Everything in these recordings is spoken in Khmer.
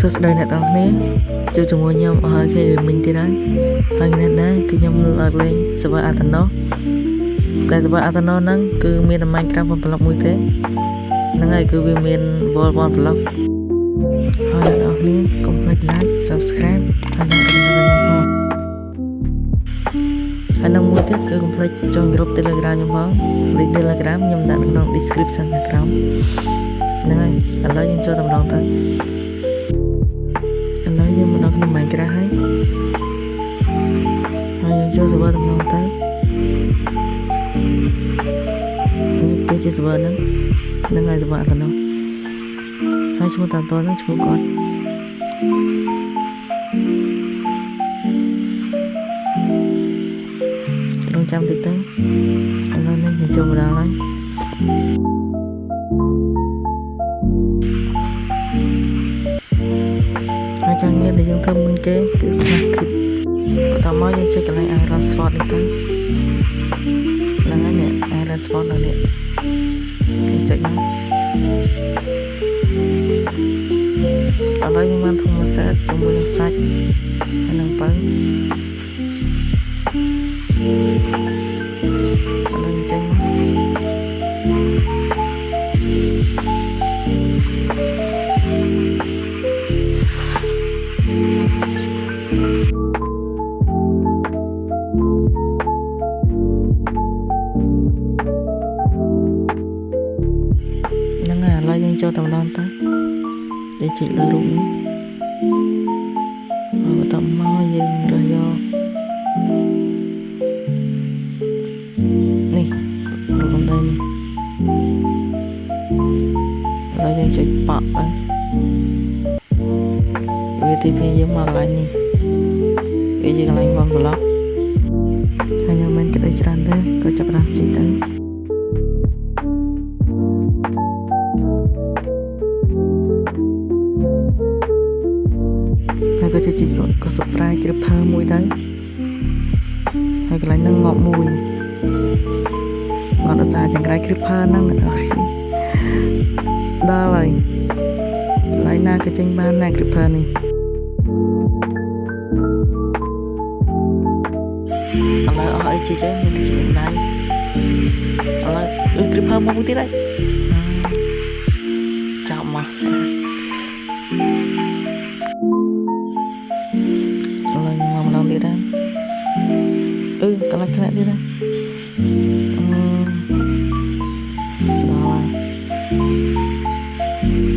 សួស្តីអ្នកទាំងអស់គ្នាចូលជាមួយខ្ញុំអស់ហើយគេមិញទៀតហើយហើយនេះដែរគឺខ្ញុំលើកលែង server Athena ដែល server Athena ហ្នឹងគឺមានតែ Minecraft 1 block មួយទេហ្នឹងហើយគឺវាមាន World 1 block ហើយអ្នកទាំងអស់គ្នាកុំភ្លេច like subscribe ហើយនឹងcommentខ្ញុំផងហើយនឹងមួយទៀតគឺកុំភ្លេច join group Telegram ខ្ញុំផង link Telegram ខ្ញុំដាក់នៅក្នុង description ខាងក្រោមហ្នឹងហើយឥឡូវយើងចូលតម្រង់ទៅឥឡូវយើងមកដល់ក្នុង Minecraft ហើយយើងចូល server តម្រង់ទៅនេះគឺជា server ហ្នឹងហើយ server ទៅនោះហើយឈ្មោះតាមតហ្នឹងឈ្មោះគាត់រងចាំតិចទៅឥឡូវនេះយើងចូលមកដល់ហើយហើយការងារដែលយើងធ្វើមុនគេគឺ Snack Kit បន្តមកយើងចុចកន្លែង Iron Sword នេះទៅហ្នឹងហើយនេះ Iron Sword នៅនេះយើងចុចមកឥឡូវយើងបានធំមួយsetជាមួយនឹងសាច់ហើយនឹងបើឥឡូវយើងចេញមកយើងចូលទៅដល់ទៅយើងចុចលើរូបនេះបន្ទាប់មកយើងរើសយកនេះរូបកំដៅនេះហើយយើងចុចប៉ក់ទៅវាទីពីយើងមកកន្លែងនេះវាជាកន្លែងវងប្លុកហើយយើងមិនគិតឲ្យច្រើនទេក៏ចាប់ផ្ដើមជីកទៅហើយក៏ជីកក៏ subscribe creeper មួយទៅហើយកន្លែងហ្នឹងងប់មួយគាត់ឧស្សាហ៍ចង្រៃ creeper ហ្នឹងដល់ហើយកន្លែងណាក៏ចេញបានណា creeper នេះឥឡូវអស់អីជីកទៅមានជីកដៃឥឡូវcreeper មួយទៀតហើយចាប់មកទៀតហើយកន្លែងខ្លះទៀតហើយ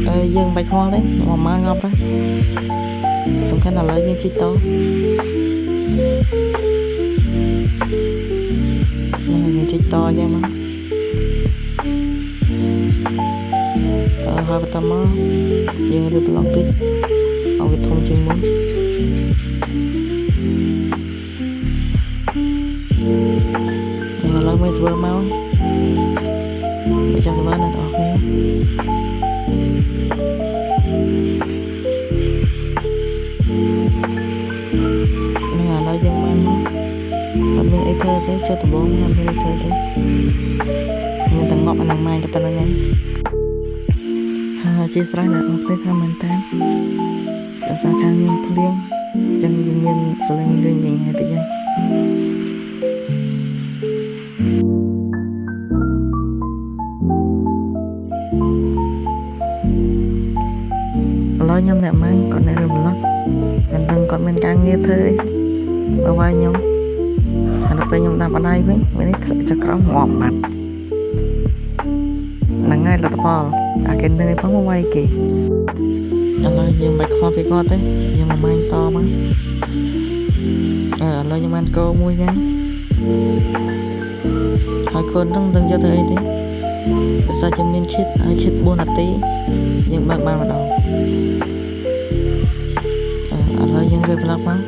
ដល់យើងបាច់ខ្វល់ទេមកមកងាប់ទៅសំខាន់ឥឡូវយើងជីកតយើងជីកតអញ្ចឹងមកហើយបន្តមកយើងរៀបប្លង់តិចឲ្យវាធំជាងមុនឥឡូវមើលធ្វើមកចាំស្វានៅអស់គ្នាឥឡូវយើងបានអត់មានអីធ្វើទេចូលដំបងអត់មានអីធ្វើទេមានតែងប់អានឹងម៉ែតែប៉ុណ្្នឹងឯងហើយអធិស្ឋានអ្នកអស់គ្នាថាមែនតើដោយសារខាងមានភ្លៀងចឹងវាមានសលេងលេងញ៉ៃតិចហើយឥឡូវខ្ញុំអ្នកម៉ែគាត់អ្នករំលឹកមិនដឹងគាត់មានការងារធ្វើអីបើវាយខ្ញុំហើយដល់ពេលខ្ញុំដាក់បណ្ដាយវិញនេះធ្លាក់ចក្រមងាប់បាត់ហ្នឹងហើយលទ្ធផលអាគេនឹងឯងផងមកវាយគេឥឡូវយើងមិនខ្វល់ពីគាត់ទេយើងមកម៉ាញ់តមកឥឡូវខ្ញុំបានកោមួយដែរហើយកូនហ្នឹងមិនដឹងយកទៅអីទេភាសាជាមានខិតហើយខិត4នាទីយើងបើកបានម្ដងឥឡូវយើងរៀបប្លុកមកឥ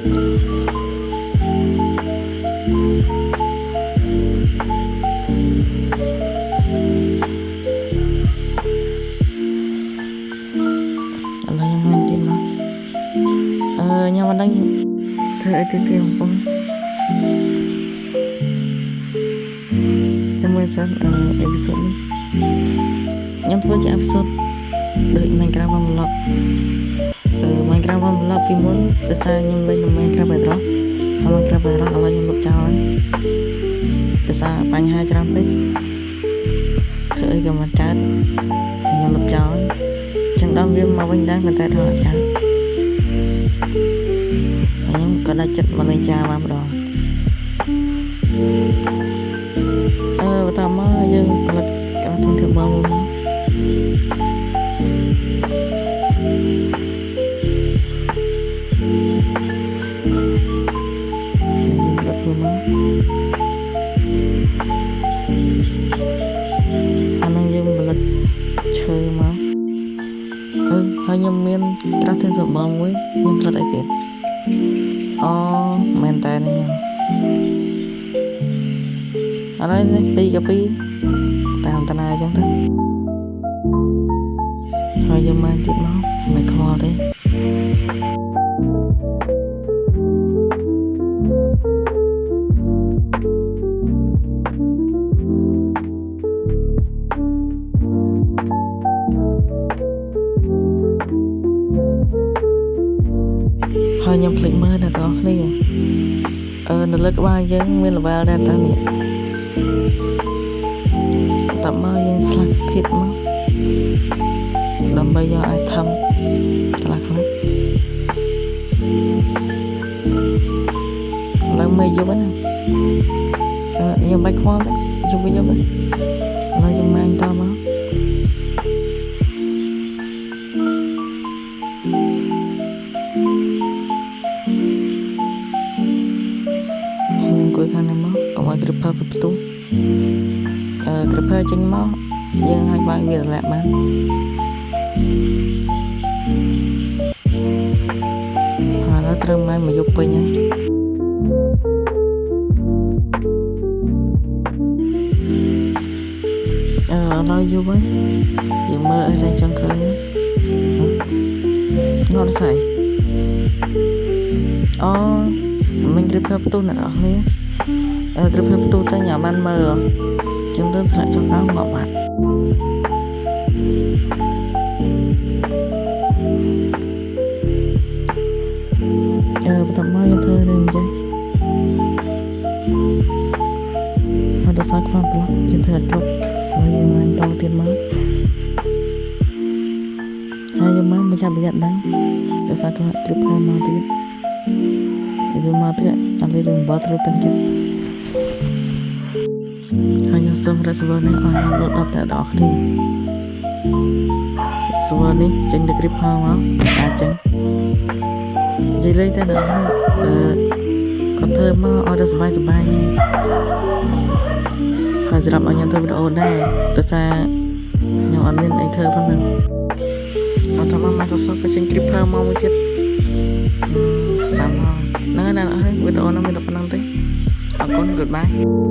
ឡូវខ្ញុំមិនទៀតមកខ្ញុំមិនដឹងធ្វើអីទៀតទេបងប្អូនចាំមើលសិនអេពីសូតនេះខ្ញុំធ្វើជាអេពីសូតដូច Minecraft 1 block Minecraft បានប្លុកពីមុនដោយសារខ្ញុំលេងនៅ Minecraft បែបហ្នឹងហើយ Minecraft បែបហ្នឹងឥឡូវខ្ញុំលុបចោលហើយដោយសារបញ្ហាច្រើនពេកធ្វើអីក៏មិនកើតខ្ញុំលុបចោលចឹងដល់វាមកវិញដែរប៉ុន្តែថតអត់កើតខ្ញុំក៏ដាច់ចិត្តមកលេងចាបានម្ដងបន្តមកយើងផលិតការធំធំមកអានឹងយើងផលិតឈើមកហើយខ្ញុំមានក្រាស់ទាំងសម្បងមួយខ្ញុំផលិតអីទៀតមែនតើនេះអរនេះពីកាពីតាមតាណាអញ្ចឹងទៅហើយយកមកទៀតមកមិនខ្វល់ទេហើយខ្ញុំភ្លេចមើលដល់បងគ្នានៅលើក្បាលយើងមាន level ដែរតានេះតើមកយើងស្លាក់គិតមកដើម្បីយក item ខ្លះឡើងមេយប់ណាខ្ញុំមិនខ្វល់ទេជុំវិញយប់ឡើយយើងមកតមកអង្គុយខាងនេះមកកុំឲ្យ creeper ពីផ្ទុះcreeper ចេញមកយើងឲ្យបើកវាតម្លាក់បានហើយត្រូវមកយប់ពេញហើយដល់យប់ហើយយើងមើលអីឡើងចង់ឃើញងត់ស្អីmình creeperផ្ទុះអ្នកនរគ្នាcreeperផ្ទុះតែញ៉ាំបានមើលចឹងទៅថ្នាក់ចុះក្រោមមកបាត់បន្តមកយើងធ្វើរឿងចឹងអត់ដល់សាច់ខ្វាំប្លុកយើងធ្វើអត់គ្រប់ហើយយើងមិនតទៀតមកហើយយើងមកចាប់ប្រយ័ត្នដែរដល់សាច់ខ្វាំ creeper មកទៀតយើងមកទៀតអត់មានរឿងបាត់ត្រូវពេញចិត្តហើយខ្ញុំសូមរក server នេះឲ្យខ្ញុំលុបដល់តែដល់គ្នា server នេះចេញទៅ creeper មកអាចចឹងនិយាយលេងតែដល់នេះគាត់ធ្វើមកឲ្យដល់សុបាយនេះហើយសម្រាប់ឲ្យខ្ញុំធ្វើវីដេអូដែរដោយសារខ្ញុំអត់មានអីធ្វើផងហ្នឹងអត់តាមមកសសក៏ចេញ creeper មកមួយទៀតសាំហ្នឹងហើយវីដេអូហ្នឹងមានតែប៉ុណ្្នឹងទេអរគុណ goodbye